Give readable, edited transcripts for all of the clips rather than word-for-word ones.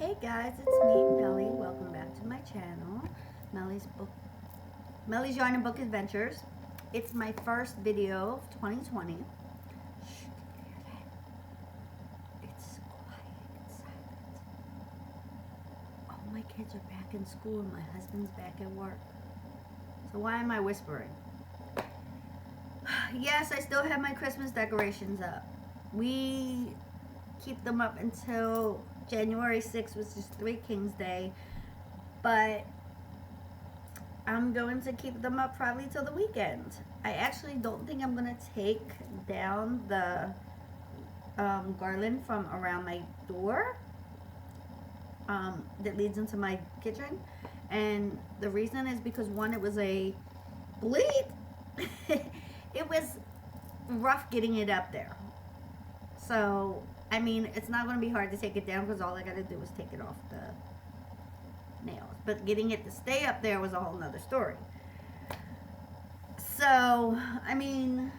Hey guys, it's me, Melly. Welcome back to my channel, Melly's Yarn and Book Adventures. It's my first video of 2020. Shh, can you hear that? It's quiet and silent. All my kids are back in school and my husband's back at work. So why am I whispering? Yes, I still have my Christmas decorations up. We keep them up until January 6th, which is Three Kings Day, but I'm going to keep them up probably till the weekend. I actually don't think I'm going to take down the garland from around my door that leads into my kitchen, and the reason is because one, it was a bleed. It was rough getting it up there. So I mean, it's not going to be hard to take it down because all I got to do is take it off the nails. But getting it to stay up there was a whole nother story. So, I mean,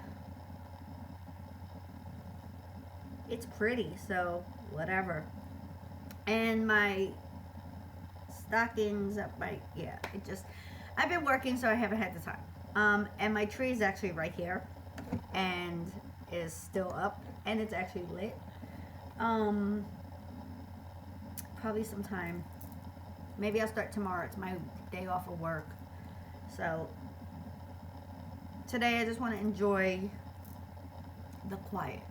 it's pretty, so whatever. And my stockings up I've been working, so I haven't had the time. And my tree is actually right here and is still up, and it's actually lit. Probably sometime. Maybe I'll start tomorrow. It's my day off of work. So today I just want to enjoy the quiet.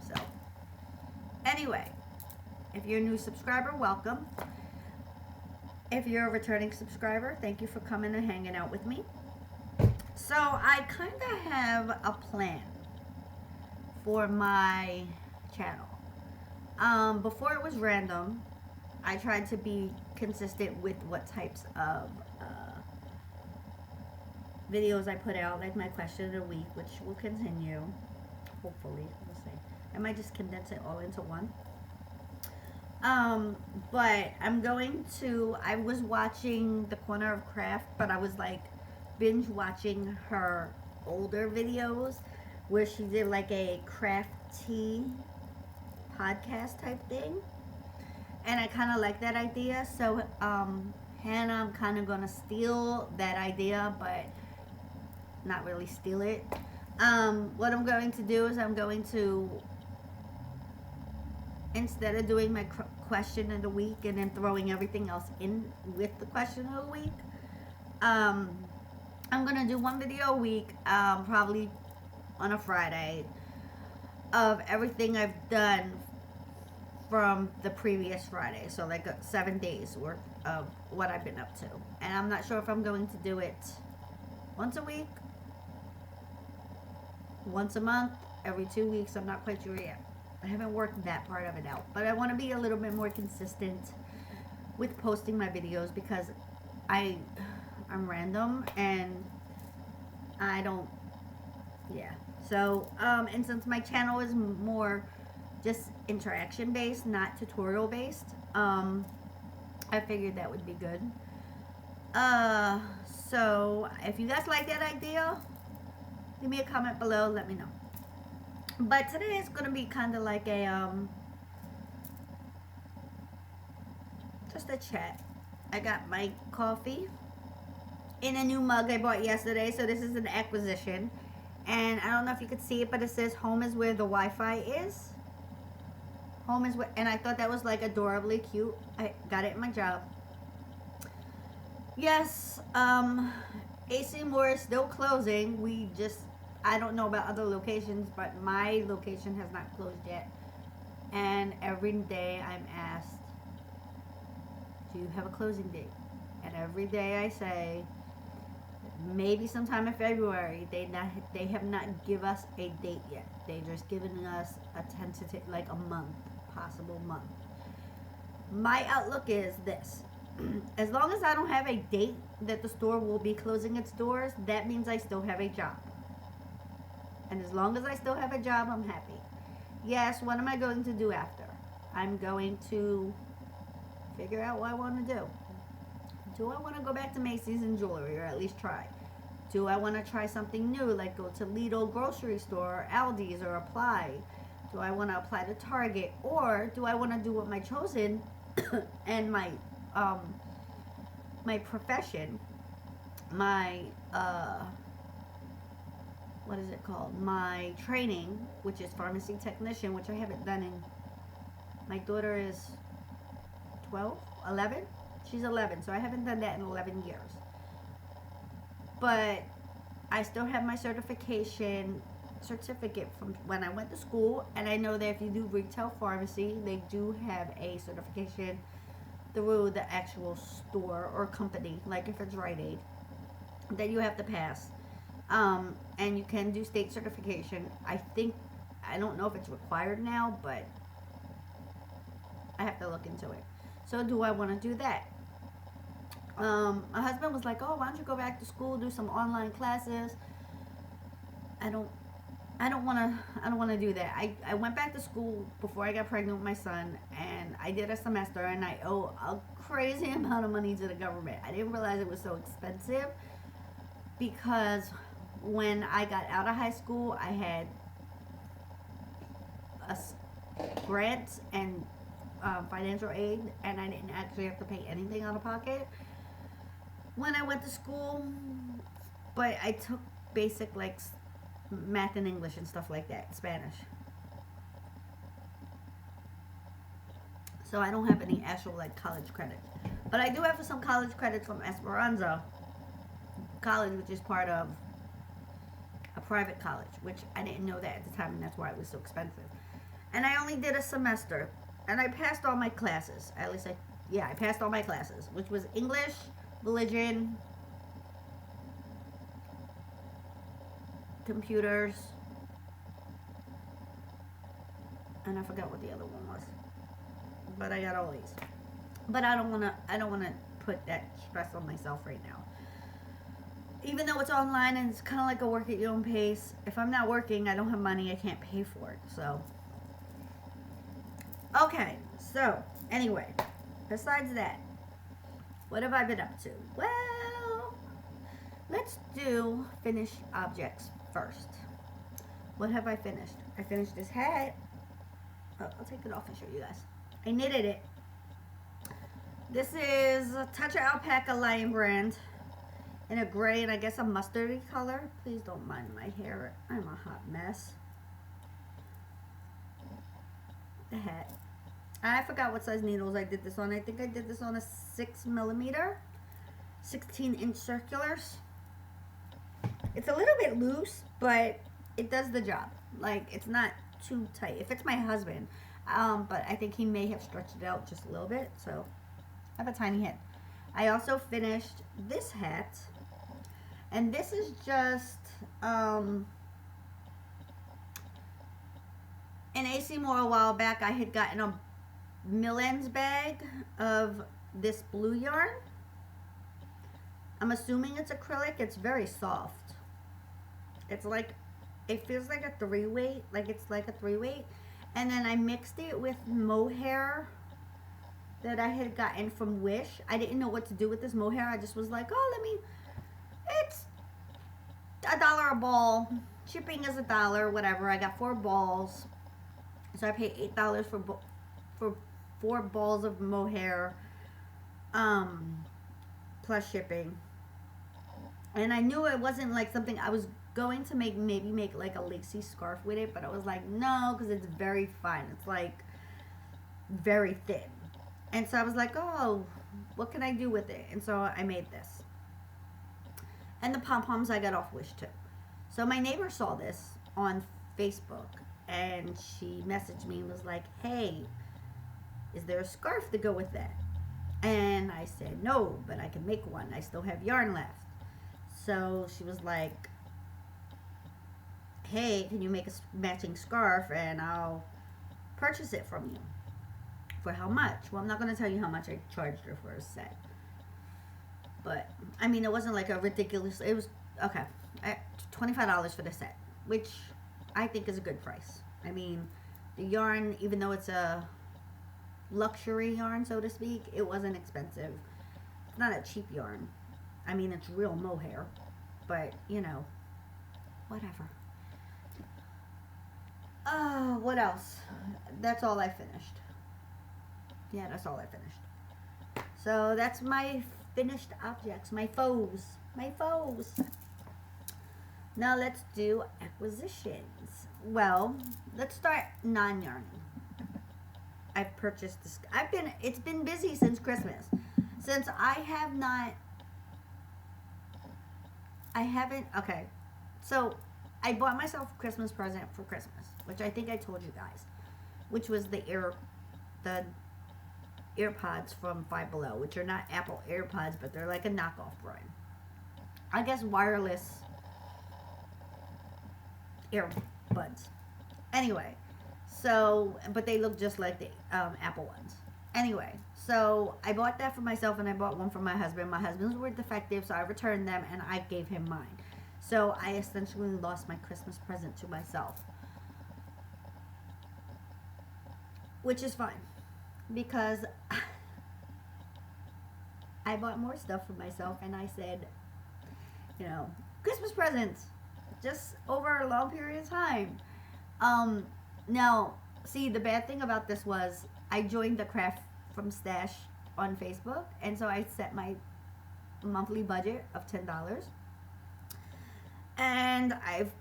So anyway, if you're a new subscriber, welcome. If you're a returning subscriber, thank you for coming and hanging out with me. So I kind of have a plan for my channel. Before it was random. I tried to be consistent with what types of videos I put out, like my question of the week, which will continue. Hopefully, we'll see. I might just condense it all into one. But I'm going to. I was watching the Corner of Craft, but I was like binge watching her older videos where she did like a crafty podcast type thing, and I kind of like that idea. So Hannah, I'm kind of gonna steal that idea, but not really steal it. What I'm going to do is I'm going to, instead of doing my question of the week and then throwing everything else in with the question of the week, I'm gonna do one video a week, probably on a Friday, of everything I've done from the previous Friday. So like 7 days worth of what I've been up to. And I'm not sure if I'm going to do it once a week, once a month, every 2 weeks. I'm not quite sure yet. I haven't worked that part of it out. But I want to be a little bit more consistent with posting my videos because I'm random and I don't, yeah. So, and since my channel is more just interaction based, not tutorial based, I figured that would be good. So if you guys like that idea, leave me a comment below, let me know. But today is gonna be kind of like a just a chat. I got my coffee in a new mug I bought yesterday, so this is an acquisition. And I don't know if you could see it, but it says home is where the Wi-Fi is. Home is where, and I thought that was like adorably cute. I got it in my job. Yes, AC Moore is still closing. I don't know about other locations, but my location has not closed yet. And every day I'm asked, do you have a closing date? And every day I say, maybe sometime in February. They have not give us a date yet. They just given us a tentative, like a month, possible month. My outlook is this: as long as I don't have a date that the store will be closing its doors, that means I still have a job. And as long as I still have a job, I'm happy. Yes, what am I going to do after? I'm going to figure out what I want to do. Do I want to go back to Macy's and jewelry, or at least try? Do I want to try something new, like go to Lidl grocery store, or Aldi's, or Apply? Do I want to apply to Target, or do I want to do what my chosen and um, my profession, my what is it called? My training, which is pharmacy technician, which I haven't done in. My daughter is 12, 11. She's 11, so I haven't done that in 11 years. But I still have my certificate from when I went to school, and I know that if you do retail pharmacy, they do have a certification through the actual store or company, like if it's Rite Aid, that you have to pass. And you can do state certification. I don't know if it's required now, but I have to look into it. So do I want to do that? My husband was like, "Oh, why don't you go back to school, do some online classes?" I don't want to do that. I went back to school before I got pregnant with my son, and I did a semester, and I owe a crazy amount of money to the government. I didn't realize it was so expensive, because when I got out of high school, I had grants and financial aid, and I didn't actually have to pay anything out of pocket when I went to school. But I took basic, like, math and English and stuff like that, Spanish. So I don't have any actual, like, college credit. But I do have some college credits from Esperanza College, which is part of a private college, which I didn't know that at the time, and that's why it was so expensive. And I only did a semester, and I passed all my classes. At least I passed all my classes, which was English, religion, computers, and I forgot what the other one was. But I got all these. But I don't wanna put that stress on myself right now. Even though it's online and it's kind of like a work at your own pace, if I'm not working, I don't have money, I can't pay for it. So, okay. So, anyway, besides that, what have I been up to? Well, let's do finished objects first. What have I finished? I finished this hat. Oh, I'll take it off and show you guys. I knitted it. This is a Touch of Alpaca Lion brand in a gray and I guess a mustardy color. Please don't mind my hair. I'm a hot mess. The hat. I forgot what size needles I did this on. I think I did this on a 6mm, 16-inch circulars. It's a little bit loose, but it does the job. Like, it's not too tight. It fits my husband, but I think he may have stretched it out just a little bit. So I have a tiny head. I also finished this hat, and this is just in AC Moore a while back. I had gotten a Millens bag of this blue yarn. I'm assuming it's acrylic. It's very soft. It's like, it feels like a 3-weight, like it's like a 3-weight. And then I mixed it with mohair that I had gotten from Wish. I didn't know what to do with this mohair. I just was like, oh, it's $1 a ball. Shipping is $1, whatever. I got 4 balls. So I paid $8 for 4 balls of mohair, plus shipping. And I knew it wasn't like something I was going to maybe make like a lacy scarf with it, but I was like, no, because it's very fine. It's like very thin. And so I was like, oh, what can I do with it? And so I made this. And the pom-poms I got off Wish too. So my neighbor saw this on Facebook, and she messaged me and was like, hey, is there a scarf to go with that? And I said, no, but I can make one. I still have yarn left. So she was like, hey, can you make a matching scarf and I'll purchase it from you. For how much? Well, I'm not going to tell you how much I charged her for a set. But, I mean, it wasn't like a ridiculous, it was, okay, $25 for the set, which I think is a good price. I mean, the yarn, even though it's a luxury yarn, so to speak, it wasn't expensive. It's not a cheap yarn. I mean, it's real mohair, but, you know, whatever. What else? That's all I finished. Yeah, that's all I finished. So that's my finished objects, my foes. My foes. Now let's do acquisitions. Well, let's start non-yarning. I've purchased this. It's been busy since Christmas. Since okay. So I bought myself a Christmas present for Christmas, which I think I told you guys, which was the AirPods from Five Below, which are not Apple AirPods, but they're like a knockoff brand. I guess wireless earbuds. Anyway, so, but they look just like the Apple ones. Anyway, so I bought that for myself and I bought one for my husband. My husband's were defective, so I returned them and I gave him mine. So I essentially lost my Christmas present to myself. Which is fine. Because I bought more stuff for myself and I said, Christmas presents. Just over a long period of time. Now, see, the bad thing about this was I joined the Craft from Stash on Facebook, and so I set my monthly budget of $10. And I've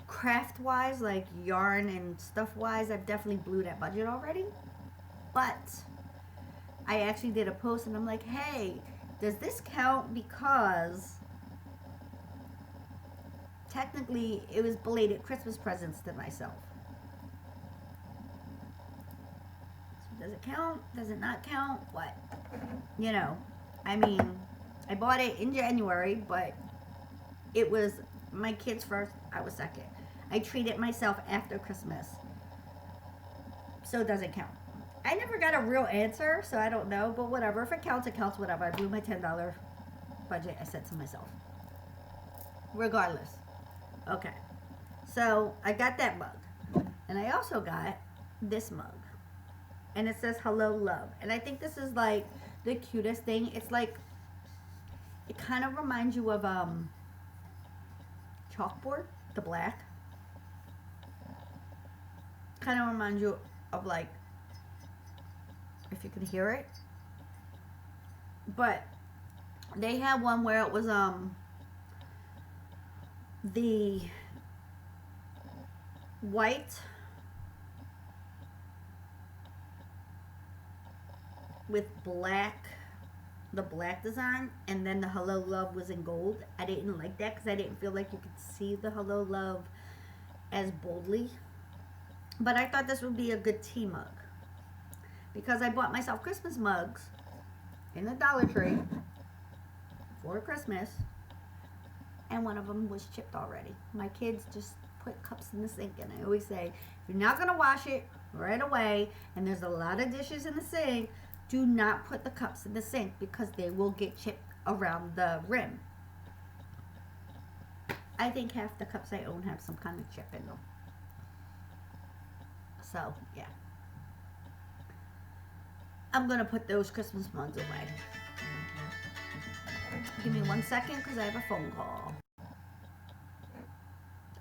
craft-wise, like yarn and stuff-wise, I've definitely blew that budget already. But I actually did a post, and I'm like, hey, does this count? Because technically, it was belated Christmas presents to myself. So does it count? Does it not count? What? I mean, I bought it in January, but it was my kids first, I was second. I treated myself after Christmas. So it doesn't count. I never got a real answer, so I don't know, but whatever. If it counts, it counts, whatever. I blew my $10 budget I set to myself. Regardless. Okay, so I got that mug, and I also got this mug, and it says hello love, and I think this is like the cutest thing. It's like, it kind of reminds you of chalkboard, the black, kind of reminds you of, like, if you can hear it, but they had one where it was the white with black, the black design, and then the hello love was in gold. I didn't like that because I didn't feel like you could see the hello love as boldly, but I thought this would be a good tea mug because I bought myself Christmas mugs in the Dollar Tree for Christmas, and one of them was chipped already. My kids just put cups in the sink, and I always say, if you're not going to wash it right away, and there's a lot of dishes in the sink, do not put the cups in the sink because they will get chipped around the rim. I think half the cups I own have some kind of chip in them. So, yeah. I'm going to put those Christmas mugs away. Give me 1 second because I have a phone call.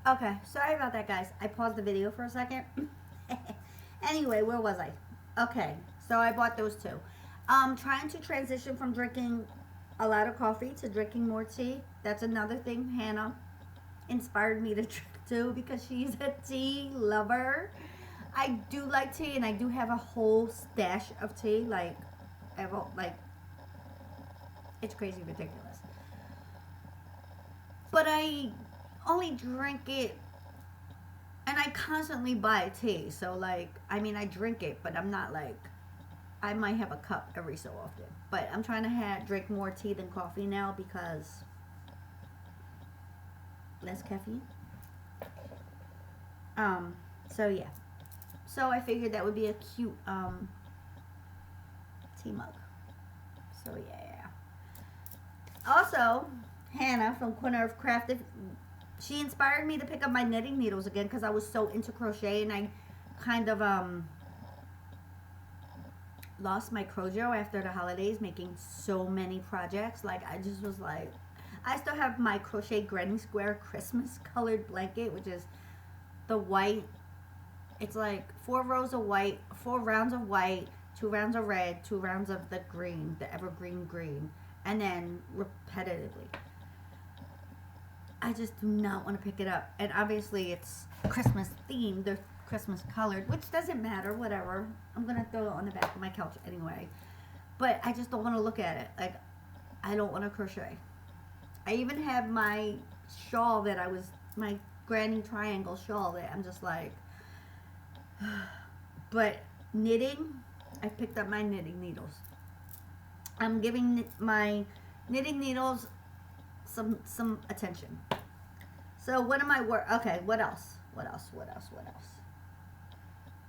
Okay, sorry about that, guys. I paused the video for a second. Anyway, where was I? Okay, so I bought those two. Trying to transition from drinking a lot of coffee to drinking more tea. That's another thing Hannah inspired me to drink too because she's a tea lover. I do like tea, and I do have a whole stash of tea. Like, it's crazy ridiculous. But I only drink it, and I constantly buy tea. So, like, I mean, I drink it, but I'm not like, I might have a cup every so often. But I'm trying to drink more tea than coffee now because less caffeine. So yeah. So I figured that would be a cute tea mug. So yeah. Also, Hannah from Corner of Crafty, she inspired me to pick up my knitting needles again because I was so into crochet, and I kind of lost my crojo after the holidays, making so many projects. Like, I just was like, I still have my crochet Granny Square Christmas colored blanket, which is the white It's like 4 rows of white, 4 rounds of white, 2 rounds of red, 2 rounds of the green, the evergreen green, and then repetitively. I just do not want to pick it up. And obviously it's Christmas themed, they're Christmas colored, which doesn't matter, whatever. I'm going to throw it on the back of my couch anyway. But I just don't want to look at it. Like, I don't want to crochet. I even have my shawl that my granny triangle shawl that I'm just like, but knitting, I picked up my knitting needles. I'm giving my knitting needles some attention. So what am I okay, what else?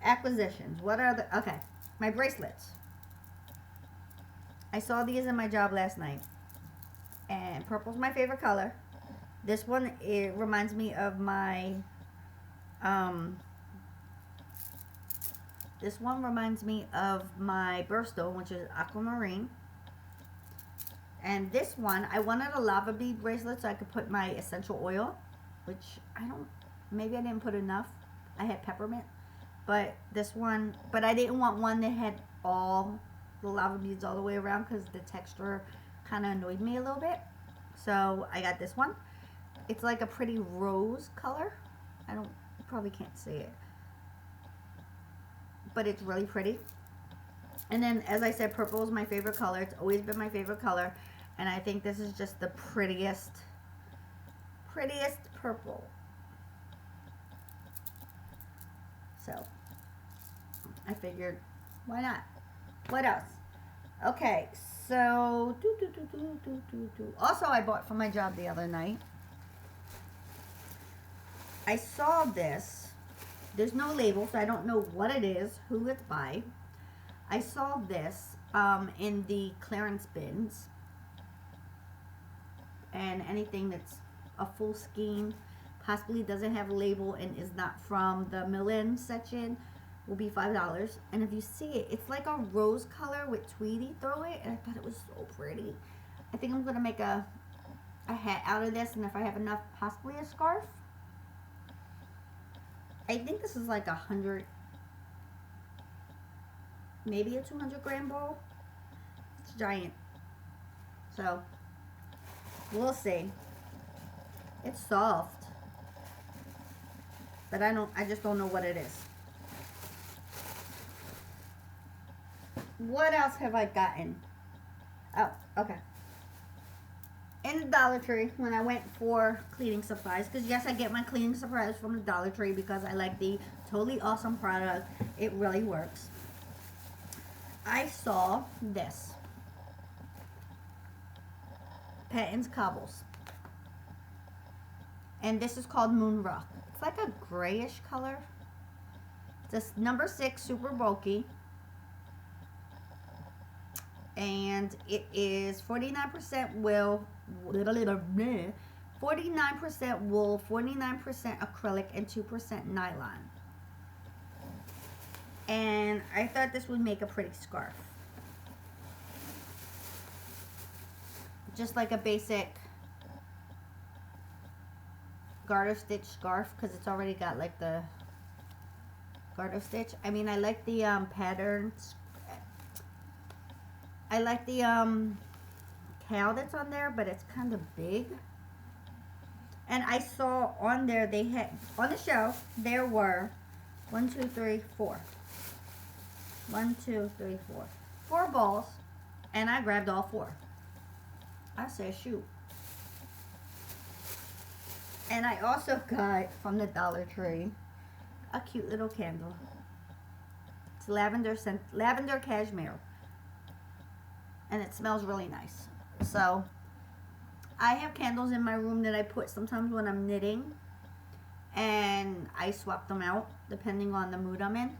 Acquisitions. What are the, okay, my bracelets. I saw these in my job last night. And purple's my favorite color. This one, it reminds me of my, this one reminds me of my birthstone, which is aquamarine. And this one, I wanted a lava bead bracelet so I could put my essential oil, which maybe I didn't put enough. I had peppermint. But this one, but I didn't want one that had all the lava beads all the way around because the texture kind of annoyed me a little bit. So I got this one. It's like a pretty rose color. You probably can't see it, but it's really pretty. And then, as I said, purple is my favorite color. It's always been my favorite color. And I think this is just the prettiest purple. So, I figured, why not? What else? Okay, so, also I bought from my job the other night. I saw this. There's no label, so I don't know what it is, who it's by. I saw this in the clearance bins. And anything that's a full skein, possibly doesn't have a label and is not from the mill-in section, will be $5. And if you see it, it's like a rose color with Tweety through it, and I thought it was so pretty. I think I'm going to make a hat out of this, and if I have enough, possibly a scarf. I think this is like 100, maybe a 200-gram ball. It's giant. So, we'll see. It's soft. But I just don't know what it is. What else have I gotten? Oh, okay. In the Dollar Tree, when I went for cleaning supplies, because yes, I get my cleaning supplies from the Dollar Tree because I like the totally awesome product. It really works. I saw this. Patton's Cobbles. And this is called Moon Rock. It's like a grayish color. It's number 6, super bulky. And it is 49% wool, 49% wool, 49% acrylic, and 2% nylon. And I thought this would make a pretty scarf. Just like a basic garter stitch scarf, because it's already got like the garter stitch. I mean, I like the patterns. I like the cow that's on there, but it's kind of big. And I saw on there, they had, on the shelf, there were 1, 2, 3, 4. 1, 2, 3, 4. 4 balls, and I grabbed all 4. I said, shoot. And I also got, from the Dollar Tree, a cute little candle. It's lavender cashmere. And it smells really nice. So, I have candles in my room that I put sometimes when I'm knitting. And I swap them out, depending on the mood I'm in.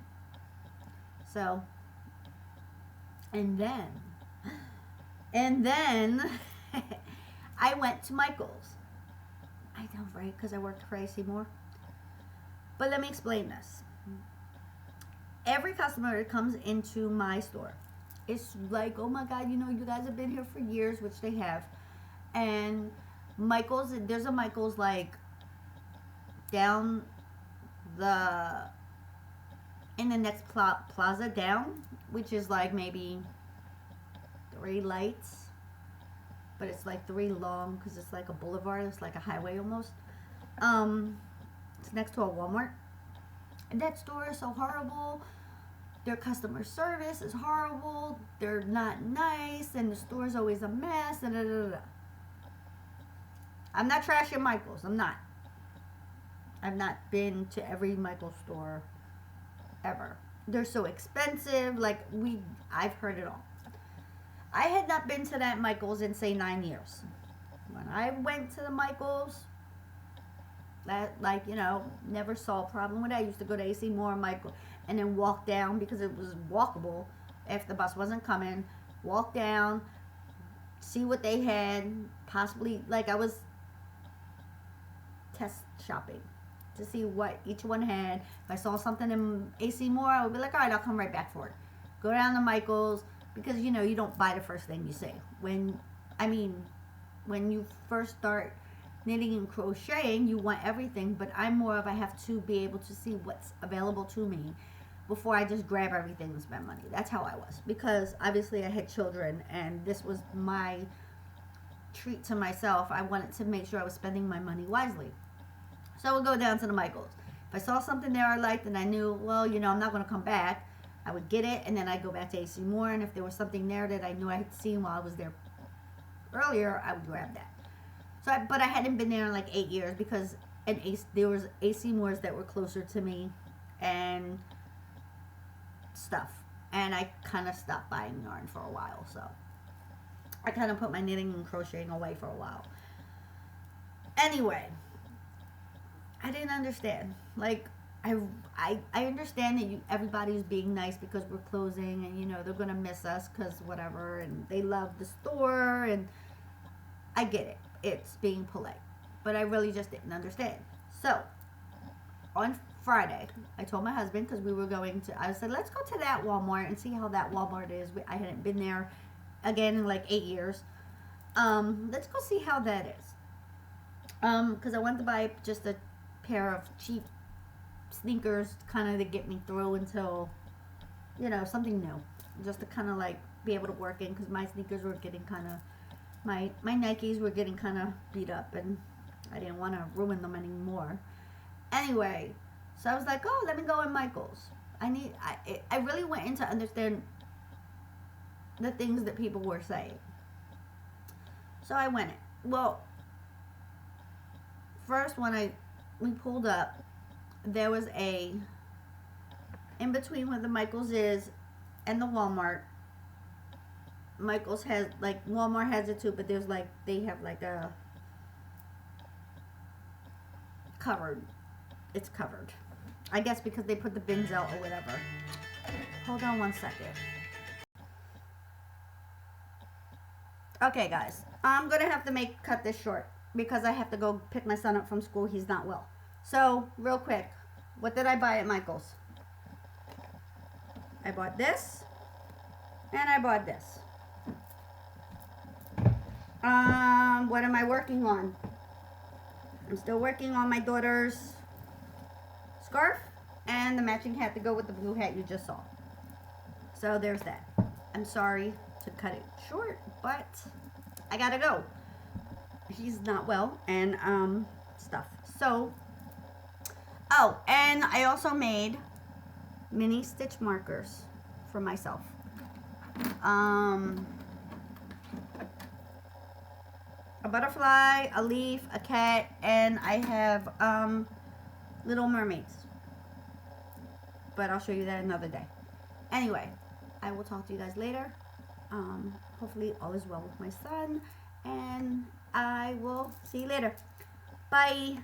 So, and then, I went to Michael's. I know, right? Because I worked for AC Moore. But let me explain this. Every customer that comes into my store, it's like, oh my God, you know, you guys have been here for years, which they have. And Michael's, there's a Michael's like down the in the next plaza down, which is like maybe 3 lights, but it's like 3 long because it's like a boulevard. It's like a highway almost. It's next to a Walmart. And that store is so horrible. Their customer service is horrible. They're not nice, and the store's always a mess. Da, da, da, da. I'm not trashing Michael's. I'm not. I've not been to every Michael's store ever. They're so expensive. Like I've heard it all. I had not been to that Michael's in say 9 years. When I went to the Michael's, that never saw a problem with it. I used to go to AC Moore, Michael, and then walk down because it was walkable if the bus wasn't coming. Walk down, see what they had, possibly I was test shopping to see what each one had. If I saw something in AC Moore, I would be like, all right, I'll come right back for it. Go down to Michael's because you don't buy the first thing you see. When you first start knitting and crocheting, you want everything, but I'm more of I have to be able to see what's available to me before I just grab everything and spend money. That's how I was, because obviously I had children and this was my treat to myself. I wanted to make sure I was spending my money wisely. So I would go down to the Michael's. If I saw something there I liked and I knew, well, I'm not going to come back, I would get it, and then I'd go back to AC Moore, and if there was something there that I knew I had seen while I was there earlier, I would grab that. But I hadn't been there in like 8 years because there was AC Moores that were closer to me and stuff. And I kind of stopped buying yarn for a while. So I kind of put my knitting and crocheting away for a while. Anyway, I didn't understand. I understand that everybody's being nice because we're closing and, they're going to miss us because whatever. And they love the store and I get it. It's being polite, but I really just didn't understand. So on Friday, I told my husband, because I said, let's go to that Walmart and see how that Walmart is. I hadn't been there again in like 8 years. Let's go see how that is. Because I wanted to buy just a pair of cheap sneakers kind of to get me through until, something new, just to kind of be able to work in, because my sneakers were getting kind of, my Nikes were getting kind of beat up and I didn't want to ruin them anymore. Anyway, so I was like, oh, let me go in Michael's. I really went in to understand the things that people were saying. So I went in. Well, first when we pulled up, there was in between where the Michael's is and the Walmart. Michael's has, Walmart has it too, but there's they have a covered. It's covered. I guess because they put the bins out or whatever. Hold on one second. Okay, guys. I'm going to have to cut this short because I have to go pick my son up from school. He's not well. So, real quick. What did I buy at Michael's? I bought this. And I bought this. What am I working on? I'm still working on my daughter's scarf and the matching hat to go with the blue hat you just saw. So there's that. I'm sorry to cut it short, but I gotta go. He's not well and stuff. So, oh, and I also made mini stitch markers for myself. A butterfly, a leaf, a cat, and I have little mermaids. But I'll show you that another day. Anyway, I will talk to you guys later. Hopefully all is well with my son, and I will see you later. Bye.